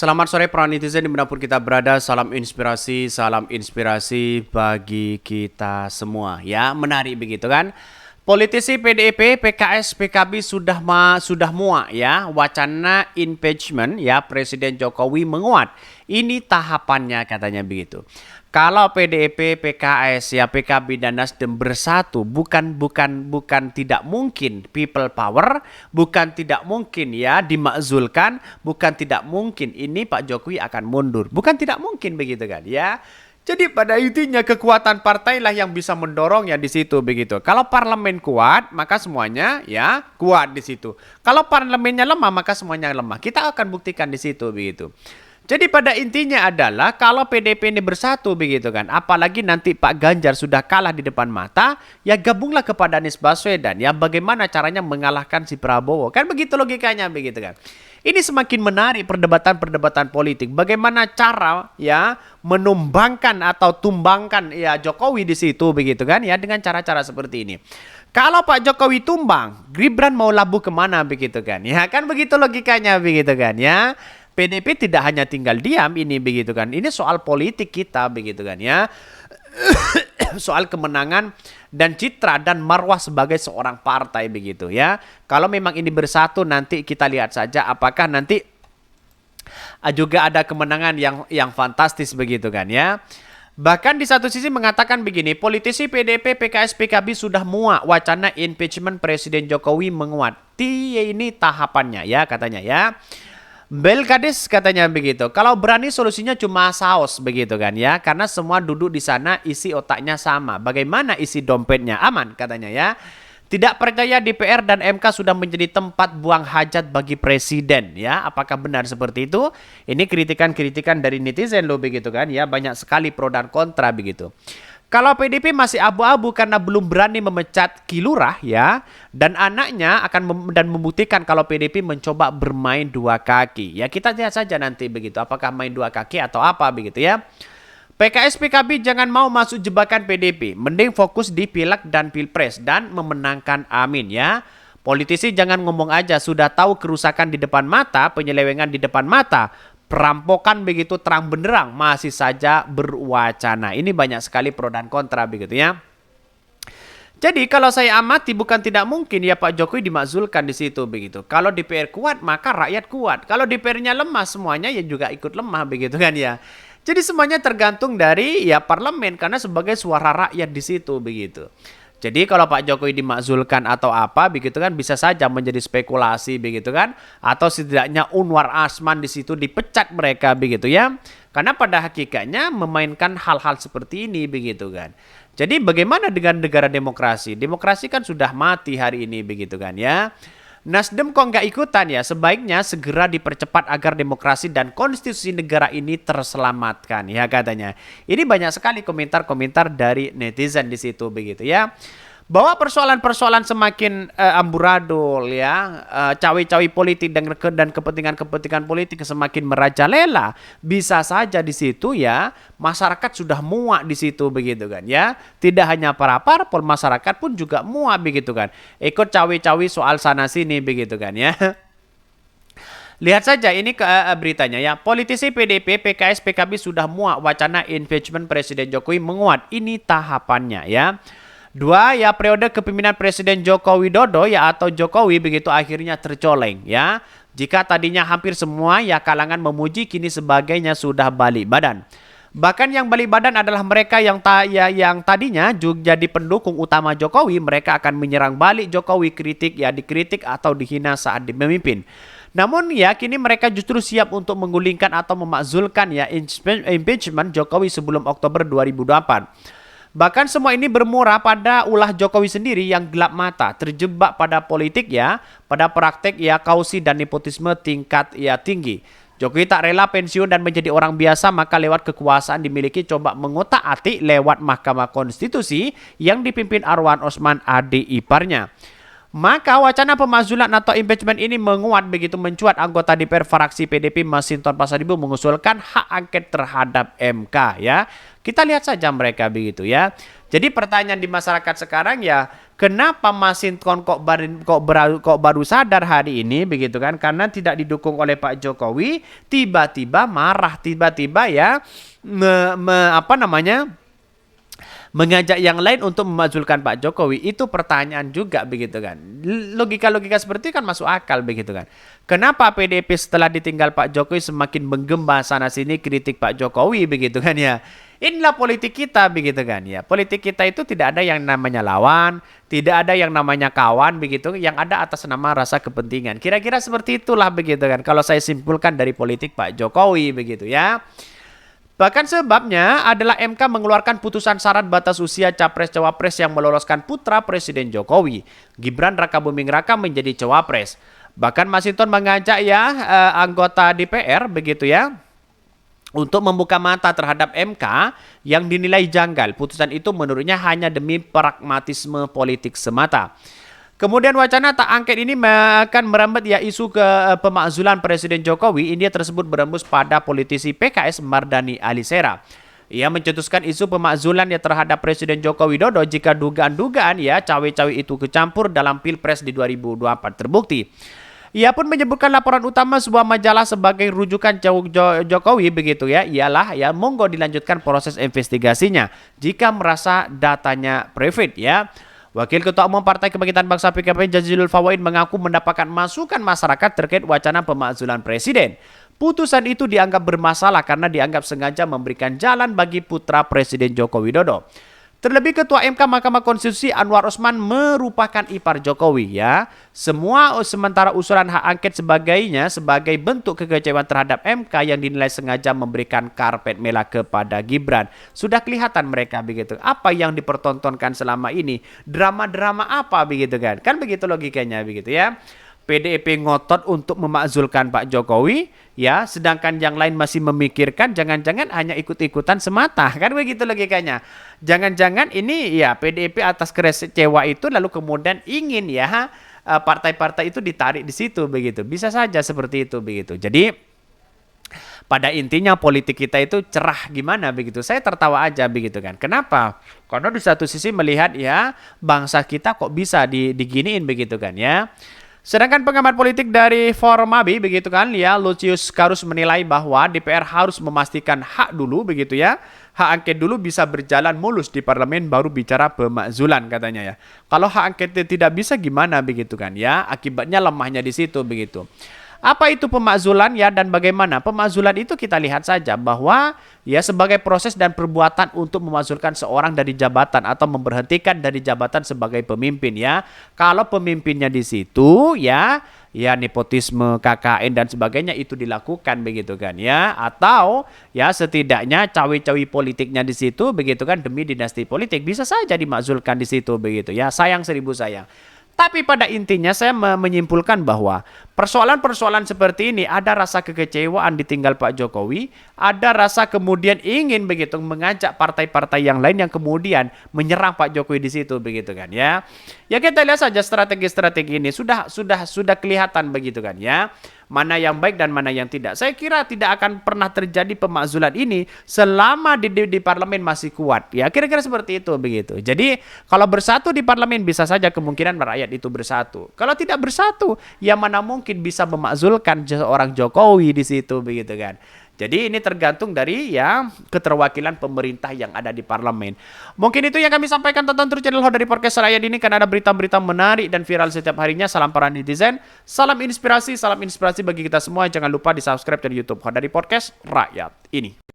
Selamat sore para netizen dimanapun kita berada. Salam inspirasi bagi kita semua. Ya, menarik begitu kan? Politisi PDIP, PKS, PKB sudah muak ya. Wacana impeachment ya Presiden Jokowi menguat. Ini tahapannya katanya begitu. Kalau PDIP, PKS, ya PKB dan Nasdem bersatu, bukan tidak mungkin people power, bukan tidak mungkin ya dimakzulkan, bukan tidak mungkin ini Pak Jokowi akan mundur, bukan tidak mungkin begitu kan ya. Jadi pada intinya kekuatan partai lah yang bisa mendorong ya di situ begitu. Kalau parlemen kuat, maka semuanya ya kuat di situ. Kalau parlemennya lemah, maka semuanya lemah. Kita akan buktikan di situ begitu. Jadi pada intinya adalah kalau PDIP ini bersatu begitu kan, apalagi nanti Pak Ganjar sudah kalah di depan mata, ya gabunglah kepada Anies Baswedan ya, bagaimana caranya mengalahkan si Prabowo, kan begitu logikanya begitu kan. Ini semakin menarik perdebatan-perdebatan politik, bagaimana cara ya menumbangkan atau tumbangkan ya Jokowi di situ begitu kan ya, dengan cara-cara seperti ini. Kalau Pak Jokowi tumbang, Gibran mau labuh kemana begitu kan, ya kan begitu logikanya begitu kan ya. PDIP tidak hanya tinggal diam ini begitu kan. Ini soal politik kita begitu kan ya. Soal kemenangan dan citra dan marwah sebagai seorang partai begitu ya. Kalau memang ini bersatu nanti kita lihat saja apakah nanti juga ada kemenangan yang fantastis begitu kan ya. Bahkan di satu sisi mengatakan begini, politisi PDIP, PKS, PKB sudah muak wacana impeachment Presiden Jokowi menguat. Ini tahapannya ya katanya ya. Belkades katanya begitu. Kalau berani solusinya cuma saus begitu kan ya. Karena semua duduk di sana isi otaknya sama. Bagaimana isi dompetnya? Aman katanya ya. Tidak percaya DPR dan MK sudah menjadi tempat buang hajat bagi presiden ya. Apakah benar seperti itu? Ini kritikan-kritikan dari netizen loh begitu kan ya. Banyak sekali pro dan kontra begitu. Kalau PDIP masih abu-abu karena belum berani memecat Kilurah ya, dan anaknya akan dan membuktikan kalau PDIP mencoba bermain dua kaki. Ya kita lihat saja nanti begitu, apakah main dua kaki atau apa begitu ya. PKS PKB jangan mau masuk jebakan PDIP, mending fokus di Pileg dan Pilpres dan memenangkan amin ya. Politisi jangan ngomong aja, sudah tahu kerusakan di depan mata, penyelewengan di depan mata, perampokan begitu terang benderang masih saja berwacana. Ini banyak sekali pro dan kontra begitu ya. Jadi kalau saya amati bukan tidak mungkin ya Pak Jokowi dimakzulkan di situ begitu. Kalau DPR kuat maka rakyat kuat. Kalau DPR-nya lemah semuanya ya juga ikut lemah begitu kan ya. Jadi semuanya tergantung dari ya parlemen karena sebagai suara rakyat di situ begitu. Jadi kalau Pak Jokowi dimakzulkan atau apa begitu kan bisa saja menjadi spekulasi begitu kan, atau setidaknya Unwar Asman di situ dipecat mereka begitu ya. Karena pada hakikatnya memainkan hal-hal seperti ini begitu kan. Jadi bagaimana dengan negara demokrasi? Demokrasi kan sudah mati hari ini begitu kan ya. Nasdem kok nggak ikutan ya? Sebaiknya segera dipercepat agar demokrasi dan konstitusi negara ini terselamatkan ya katanya. Ini banyak sekali komentar-komentar dari netizen di situ begitu ya. Bahwa persoalan-persoalan semakin amburadul ya, cawe-cawe politik dan kepentingan-kepentingan politik semakin merajalela, bisa saja di situ ya masyarakat sudah muak di situ begitu kan ya. Tidak hanya para parpol, masyarakat pun juga muak begitu kan. Ikut cawe-cawe soal sana sini begitu kan ya. Lihat saja ini beritanya ya. Politisi PDIP, PKS, PKB sudah muak wacana impeachment Presiden Jokowi menguat. Ini tahapannya ya. Dua ya periode kepemimpinan Presiden Joko Widodo ya atau Jokowi begitu akhirnya tercoleng ya. Jika tadinya hampir semua ya kalangan memuji kini sebagainya sudah balik badan. Bahkan yang balik badan adalah mereka yang tadinya juga jadi pendukung utama Jokowi, mereka akan menyerang balik Jokowi, kritik ya dikritik atau dihina saat memimpin. Namun ya kini mereka justru siap untuk menggulingkan atau memakzulkan ya impeachment Jokowi sebelum Oktober 2024. Bahkan semua ini bermula pada ulah Jokowi sendiri yang gelap mata, terjebak pada politik ya, pada praktek ya kausi dan nepotisme tingkat ya tinggi. Jokowi tak rela pensiun dan menjadi orang biasa, maka lewat kekuasaan dimiliki coba mengotak-atik lewat Mahkamah Konstitusi yang dipimpin Arwan Osman adik iparnya. Maka wacana pemakzulan atau impeachment ini menguat begitu mencuat anggota DPR fraksi PDIP Masinton Pasaribu mengusulkan hak angket terhadap MK ya. Kita lihat saja mereka begitu ya. Jadi pertanyaan di masyarakat sekarang ya, Kenapa Masinton kok baru sadar hari ini begitu kan? Karena tidak didukung oleh Pak Jokowi, tiba-tiba marah, tiba-tiba ya mengajak yang lain untuk memajulkan Pak Jokowi. Itu pertanyaan juga begitu kan. Logika-logika seperti itu kan masuk akal begitu kan. Kenapa PDIP setelah ditinggal Pak Jokowi semakin menggema sana sini kritik Pak Jokowi begitu kan ya. Inilah politik kita begitu kan ya. Politik kita itu tidak ada yang namanya lawan, tidak ada yang namanya kawan begitu, yang ada atas nama rasa kepentingan. Kira-kira seperti itulah begitu kan. Kalau saya simpulkan dari politik Pak Jokowi begitu ya. Bahkan sebabnya adalah MK mengeluarkan putusan syarat batas usia Capres-Cawapres yang meloloskan putra Presiden Jokowi, Gibran Rakabuming Raka menjadi Cawapres. Bahkan Masinton mengajak ya anggota DPR begitu ya untuk membuka mata terhadap MK yang dinilai janggal. Putusan itu menurutnya hanya demi pragmatisme politik semata. Kemudian wacana tak angket ini akan merambat ya isu ke pemakzulan Presiden Jokowi. Ini tersebut berembus pada politisi PKS Mardani Alisera. Ia mencetuskan isu pemakzulan ya terhadap Presiden Joko Widodo jika dugaan-dugaan ya cawe-cawe itu kecampur dalam Pilpres di 2024 terbukti. Ia pun menyebutkan laporan utama sebuah majalah sebagai rujukan Jokowi begitu ya. Ialah ya monggo dilanjutkan proses investigasinya jika merasa datanya private ya. Wakil Ketua Umum Partai Kebangkitan Bangsa PKB Jazilul Fawait mengaku mendapatkan masukan masyarakat terkait wacana pemakzulan presiden. Putusan itu dianggap bermasalah karena dianggap sengaja memberikan jalan bagi putra Presiden Joko Widodo. Terlebih Ketua MK Mahkamah Konstitusi Anwar Usman merupakan ipar Jokowi ya. Sementara usulan hak angket sebagainya sebagai bentuk kekecewaan terhadap MK yang dinilai sengaja memberikan karpet merah kepada Gibran. Sudah kelihatan mereka begitu. Apa yang dipertontonkan selama ini? Drama-drama apa begitu kan? Kan begitu logikanya begitu ya. PDIP ngotot untuk memakzulkan Pak Jokowi ya, sedangkan yang lain masih memikirkan jangan-jangan hanya ikut-ikutan semata, kan begitu logikanya. Jangan-jangan ini ya PDIP atas kecewa itu lalu kemudian ingin ya partai-partai itu ditarik di situ begitu. Bisa saja seperti itu begitu. Jadi pada intinya politik kita itu cerah gimana begitu. Saya tertawa aja begitu kan. Kenapa? Karena di satu sisi melihat ya bangsa kita kok bisa diginiin begitu kan ya. Sedangkan pengamat politik dari Formabi begitu kan ya, Lucius Karus menilai bahwa DPR harus memastikan hak dulu begitu ya. Hak angket dulu bisa berjalan mulus di parlemen baru bicara pemakzulan katanya ya. Kalau hak angket tidak bisa gimana begitu kan ya, akibatnya lemahnya di situ begitu. Apa itu pemakzulan ya dan bagaimana? Pemakzulan itu kita lihat saja bahwa ya sebagai proses dan perbuatan untuk memakzulkan seorang dari jabatan atau memberhentikan dari jabatan sebagai pemimpin ya. Kalau pemimpinnya di situ ya nepotisme, KKN dan sebagainya itu dilakukan begitu kan ya, atau ya setidaknya cawe-cawe politiknya di situ begitu kan demi dinasti politik bisa saja dimakzulkan di situ begitu ya. Sayang seribu sayang. Tapi pada intinya saya menyimpulkan bahwa persoalan-persoalan seperti ini ada rasa kekecewaan ditinggal Pak Jokowi, ada rasa kemudian ingin begitu mengajak partai-partai yang lain yang kemudian menyerang Pak Jokowi di situ begitu kan ya. Ya kita lihat saja strategi-strategi ini sudah kelihatan begitu kan ya. Mana yang baik dan mana yang tidak. Saya kira tidak akan pernah terjadi pemakzulan ini selama di parlemen masih kuat. Ya kira-kira seperti itu begitu. Jadi kalau bersatu di parlemen bisa saja kemungkinan rakyat itu bersatu. Kalau tidak bersatu, ya mana mungkin bisa memakzulkan seorang Jokowi di situ begitu kan. Jadi ini tergantung dari ya keterwakilan pemerintah yang ada di parlemen. Mungkin itu yang kami sampaikan tentang terus channel Hot dari Podcast Rakyat ini karena ada berita-berita menarik dan viral setiap harinya. Salam para netizen, salam inspirasi bagi kita semua. Jangan lupa di subscribe channel YouTube Hot dari Podcast Rakyat ini.